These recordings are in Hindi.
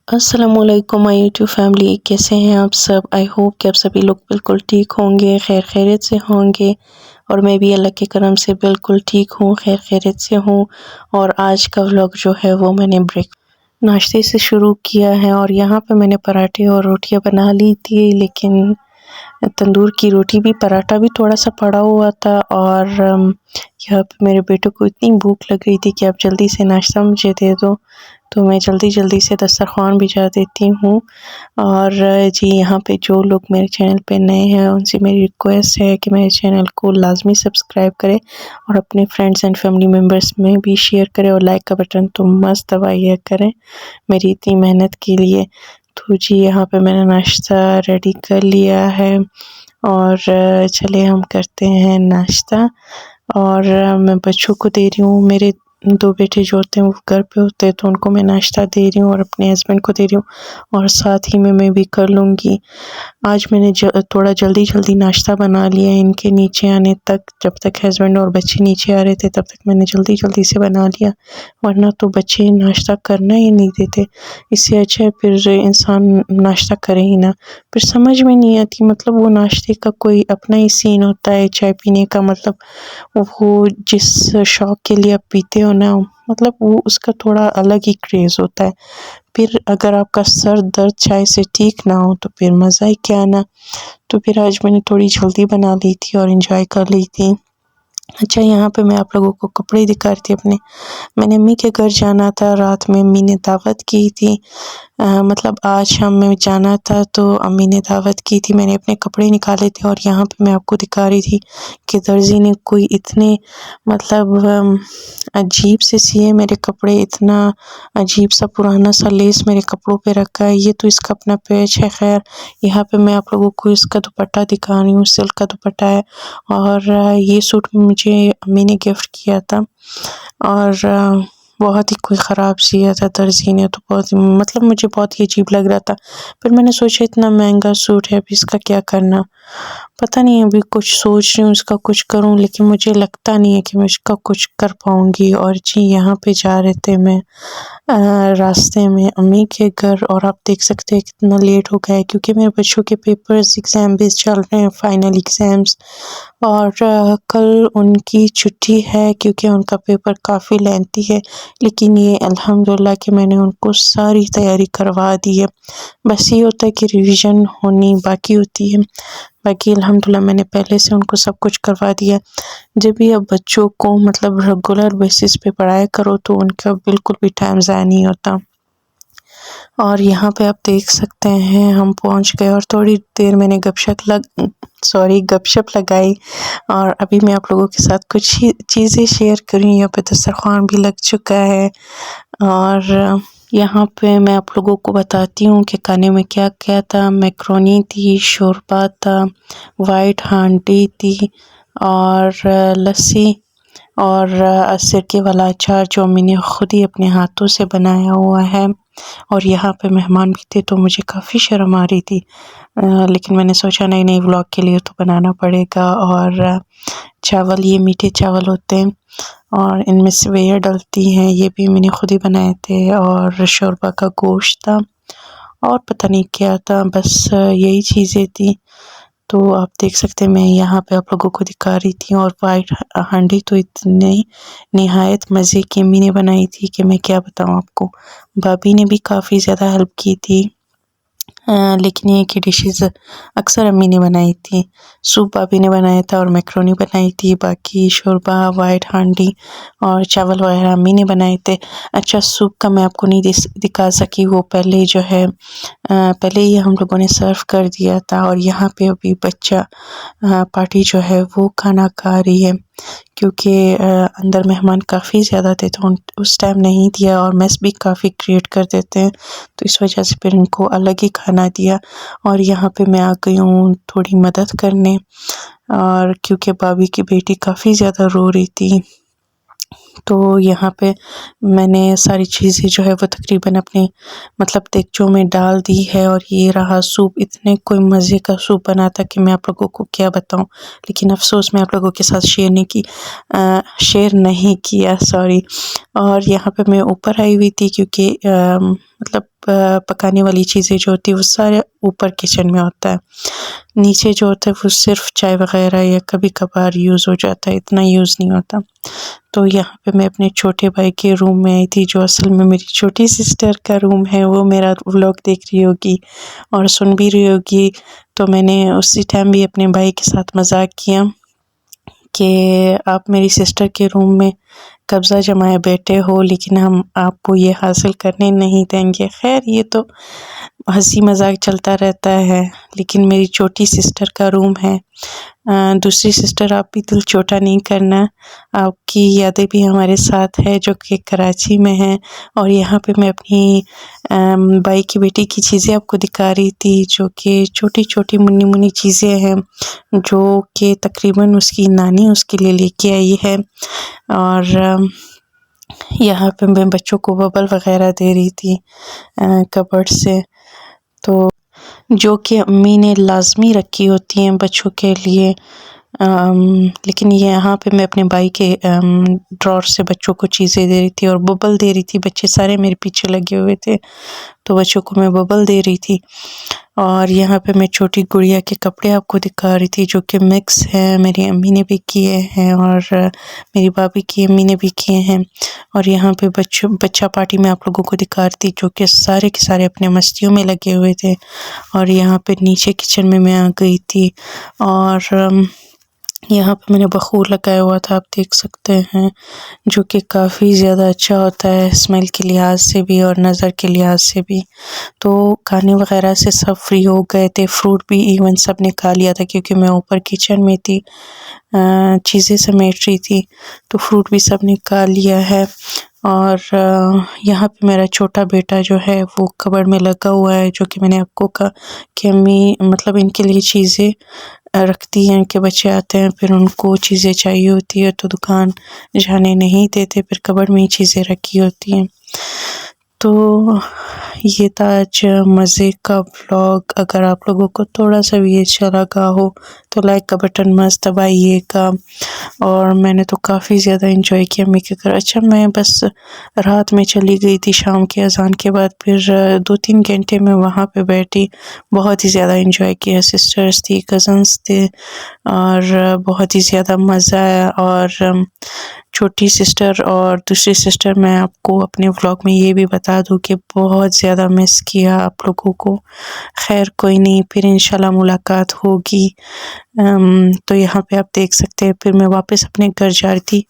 अस्सलामुअलैकुम माय यूट्यूब फैमिली, कैसे हैं आप सब। आई होप कि आप सभी लोग बिल्कुल ठीक होंगे, खैर खैरियत से होंगे। और मैं भी अल्लाह के करम से बिल्कुल ठीक हूँ, खैर खैरियत से हूँ। और आज का व्लॉग जो है वो मैंने नाश्ते से शुरू किया है। और यहाँ पे मैंने पराठे और रोटियाँ बना ली थी, लेकिन तंदूर की रोटी भी पराठा भी थोड़ा सा पड़ा हुआ था। और यहाँ पे मेरे बेटे को इतनी भूख लग रही थी कि आप जल्दी से नाश्ता मुझे दे दो, तो मैं जल्दी जल्दी से दस्तरखान बिछा देती हूँ। और जी, यहाँ पे जो लोग मेरे चैनल पे नए हैं उनसे मेरी रिक्वेस्ट है कि मेरे चैनल को लाजमी सब्सक्राइब करें और अपने फ्रेंड्स एंड फैमिली मेम्बर्स में भी शेयर करें, और लाइक का बटन तो मस्त दबाइए करें मेरी इतनी मेहनत के लिए। तो जी, यहाँ पे मैंने नाश्ता रेडी कर लिया है और चले हम करते हैं नाश्ता। और मैं बच्चों को दे रही हूँ, मेरे 2 बेटे जो होते हैं वो घर पे होते हैं, तो उनको मैं नाश्ता दे रही हूँ और अपने हस्बैंड को दे रही हूँ, और साथ ही में मैं भी कर लूँगी। आज मैंने थोड़ा जल्दी नाश्ता बना लिया इनके नीचे आने तक। जब तक हस्बैंड और बच्चे नीचे आ रहे थे तब तक मैंने जल्दी से बना लिया, वरना तो बच्चे नाश्ता करना ही नहीं देते। इससे अच्छा है फिर इंसान नाश्ता करे ही ना। फिर समझ में नहीं आती, मतलब वो नाश्ते का कोई अपना ही सीन होता है। चाय पीने का मतलब वो जिस शौक के लिए आप पीते हो ना, मतलब वो उसका थोड़ा अलग ही क्रेज़ होता है। फिर अगर आपका सर दर्द चाय से ठीक ना हो तो फिर मज़ा ही क्या ना। तो फिर आज मैंने थोड़ी जल्दी बना ली थी और एंजॉय कर ली थी। अच्छा, यहाँ पे मैं आप लोगों को कपड़े दिखा रही थी अपने। मैंने अम्मी के घर जाना था, रात में अम्मी ने दावत की थी। मतलब आज शाम में जाना था, तो अम्मी ने दावत की थी। मैंने अपने कपड़े निकाले थे और यहाँ पे मैं आपको दिखा रही थी कि दर्जी ने कोई इतने मतलब अजीब से सिए मेरे कपड़े, इतना अजीब सा पुराना सा लेस मेरे कपड़ों पे रखा है। ये तो इसका अपना पेच है। खैर, यहाँ पे मैं आप लोगों को इसका दुपट्टा दिखा रही हूँ, सिल्क का दुपट्टा है। और ये सूट मुझे अम्मी ने गिफ्ट किया था, और बहुत ही कोई ख़राब सिया था दर्जी ने, तो बहुत मतलब मुझे बहुत ही अजीब लग रहा था। फिर मैंने सोचा इतना महंगा सूट है, अभी इसका क्या करना। पता नहीं, अभी कुछ सोच रही हूँ इसका कुछ करूँ, लेकिन मुझे लगता नहीं है कि मैं इसका कुछ कर पाऊँगी। और जी, यहाँ पे जा रहे थे मैं रास्ते में अम्मी के घर, और आप देख सकते हैं कितना लेट हो गया है, क्योंकि मेरे बच्चों के पेपर्स एग्ज़ाम भी चल रहे हैं, फाइनल एग्ज़ाम्स। और कल उनकी छुट्टी है क्योंकि उनका पेपर काफ़ी लेंथी है। लेकिन ये अल्हम्दुलिल्लाह कि मैंने उनको सारी तैयारी करवा दी है। बस ये होता है कि रिवीजन होनी बाकी होती है। बाकी अल्हम्दुलिल्लाह मैंने पहले से उनको सब कुछ करवा दिया। जब भी आप बच्चों को मतलब रेगुलर बेसिस पे पढ़ाया करो तो उनका बिल्कुल भी टाइम ज़ाया नहीं होता। और यहाँ पे आप देख सकते हैं हम पहुँच गए, और थोड़ी देर मैंने गपशप लगाई। और अभी मैं आप लोगों के साथ कुछ ही चीज़ें शेयर करूँ। यहाँ पे दस्तरखान भी लग चुका है, और यहाँ पे मैं आप लोगों को बताती हूँ कि खाने में क्या क्या था। मैक्रोनी थी, शोरबा था, वाइट हांडी थी, और लस्सी, और सिरके वाला अचार जो अम्मी ने खुद ही अपने हाथों से बनाया हुआ है। और यहाँ पे मेहमान भी थे तो मुझे काफ़ी शर्म आ रही थी, लेकिन मैंने सोचा नहीं व्लॉग के लिए तो बनाना पड़ेगा। और चावल, ये मीठे चावल होते हैं और इनमें सेवइयाँ डलती हैं, ये भी मैंने खुद ही बनाए थे। और शोरबा का गोश्त था, और पता नहीं क्या था, बस यही चीज़ें थी। तो आप देख सकते हैं मैं यहाँ पे आप लोगों को दिखा रही थी। और वाइट हांडी तो इतनी निहायत मज़े की अम्मी ने बनाई थी कि मैं क्या बताऊँ आपको। भाभी ने भी काफ़ी ज़्यादा हेल्प की थी, लेकिन ये कि डिशेज़ अक्सर अम्मी ने बनाई थी। सूप भाभी ने बनाया था और मैक्रोनी बनाई थी। बाकी शोरबा, वाइट हांडी और चावल वगैरह अम्मी ने बनाए थे। अच्छा, सूप का मैं आपको नहीं दिखा सकी, वो पहले जो है पहले ही हम लोगों ने सर्व कर दिया था। और यहाँ पे अभी बच्चा पार्टी जो है वो खाना खा रही है, क्योंकि अंदर मेहमान काफ़ी ज़्यादा थे तो उस टाइम नहीं दिया, और मेस भी काफ़ी क्रिएट कर देते हैं, तो इस वजह से फिर इनको अलग ही खाना दिया। और यहाँ पे मैं आ गई हूँ थोड़ी मदद करने, और क्योंकि भाभी की बेटी काफ़ी ज़्यादा रो रही थी, तो यहाँ पे मैंने सारी चीज़ें जो है वो तकरीबन अपने मतलब देगचों में डाल दी है। और ये रहा सूप, इतने कोई मज़े का सूप बना था कि मैं आप लोगों को क्या बताऊँ। लेकिन अफ़सोस मैं आप लोगों के साथ शेयर नहीं किया, सॉरी। और यहाँ पे मैं ऊपर आई हुई थी क्योंकि मतलब पकाने वाली चीज़ें जो होती है वो सारे ऊपर किचन में होता है। नीचे जो होता है वो सिर्फ़ चाय वग़ैरह या कभी-कभार यूज़ हो जाता है, इतना यूज़ नहीं होता। तो यहाँ पे मैं अपने छोटे भाई के रूम में आई थी, जो असल में मेरी छोटी सिस्टर का रूम है। वो मेरा व्लॉग देख रही होगी और सुन भी रही होगी। तो मैंने उसी टाइम भी अपने भाई के साथ मज़ाक किया कि आप मेरी सिस्टर के रूम में कब्ज़ा जमाए बैठे हो, लेकिन हम आपको ये हासिल करने नहीं देंगे। ख़ैर ये तो हँसी मज़ाक चलता रहता है, लेकिन मेरी छोटी सिस्टर का रूम है। दूसरी सिस्टर आप भी दिल छोटा नहीं करना, आपकी यादें भी हमारे साथ है जो कि कराची में हैं। और यहाँ पे मैं अपनी भाई की बेटी की चीज़ें आपको दिखा रही थी, जो कि छोटी-छोटी मुन्नी-मुन्नी चीज़ें हैं, जो कि तकरीबन उसकी नानी उसके लिए लेके आई है। और यहाँ पे मैं बच्चों को बबल वग़ैरह दे रही थी कबर्ड से, तो जो कि अम्मी ने लाज़मी रखी होती हैं बच्चों के लिए। लेकिन ये यहाँ पे मैं अपने भाई के ड्रॉर से बच्चों को चीज़ें दे रही थी और बबल दे रही थी। बच्चे सारे मेरे पीछे लगे हुए थे, तो बच्चों को मैं बबल दे रही थी। और यहाँ पे मैं छोटी गुड़िया के कपड़े आपको दिखा रही थी, जो कि मिक्स हैं, मेरी अम्मी ने भी किए हैं और मेरी भाभी की अम्मी ने भी किए हैं। और यहाँ पे बच्चा पार्टी में आप लोगों को दिखा रही थी, जो कि सारे के सारे अपने मस्तियों में लगे हुए थे। और यहाँ पे नीचे किचन में मैं आ गई थी और यहाँ पे मैंने बख़ूर लगाया हुआ था, आप देख सकते हैं, जो कि काफ़ी ज़्यादा अच्छा होता है स्मेल के लिहाज से भी और नज़र के लिहाज से भी। तो खाने वग़ैरह से सब फ्री हो गए थे, फ्रूट भी इवन सब ने खा लिया था, क्योंकि मैं ऊपर किचन में थी, चीज़ें समेट रही थी, तो फ्रूट भी सब ने खा लिया है। और यहाँ पे मेरा छोटा बेटा जो है वो कबर्ड में लगा हुआ है, जो कि मैंने आपको कहा कि अम्मी मतलब इनके लिए चीज़ें रखती हैं कि बच्चे आते हैं फिर उनको चीज़ें चाहिए होती है तो दुकान जाने नहीं देते, फिर कबर्ड में ही चीज़ें रखी होती हैं। तो ये था आज मज़े का व्लॉग। अगर आप लोगों को थोड़ा सा भी अच्छा लगा हो तो लाइक का बटन मस्त दबाइएगा। और मैंने तो काफ़ी ज़्यादा एंजॉय किया अम्मी के घर। अच्छा, मैं बस रात में चली गई थी शाम के अज़ान के बाद, फिर 2-3 घंटे मैं वहाँ पे बैठी, बहुत ही ज़्यादा एंजॉय किया। सिस्टर्स थी, कज़न्स थे और बहुत ही ज़्यादा मज़ा आया। और छोटी सिस्टर और दूसरी सिस्टर मैं आपको अपने व्लॉग में ये भी बता दूँ कि बहुत ज़्यादा मिस किया आप लोगों को। ख़ैर कोई नहीं, फिर इंशाल्लाह मुलाकात होगी। तो यहाँ पे आप देख सकते हैं, फिर मैं वापस अपने घर जा रही थी।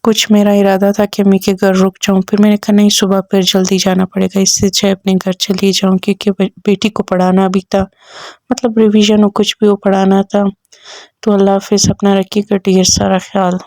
कुछ मेरा इरादा था कि अम्मी के घर रुक जाऊँ, फिर मैंने कहा नहीं, सुबह फिर जल्दी जाना पड़ेगा, इससे अच्छा है अपने घर चली जाऊँ, क्योंकि बेटी को पढ़ाना भी था, मतलब रिवीजन और कुछ भी वो पढ़ाना था। तो अल्लाह हाफ़िज़, अपना रखिएगा ढेर सारा ख़्याल।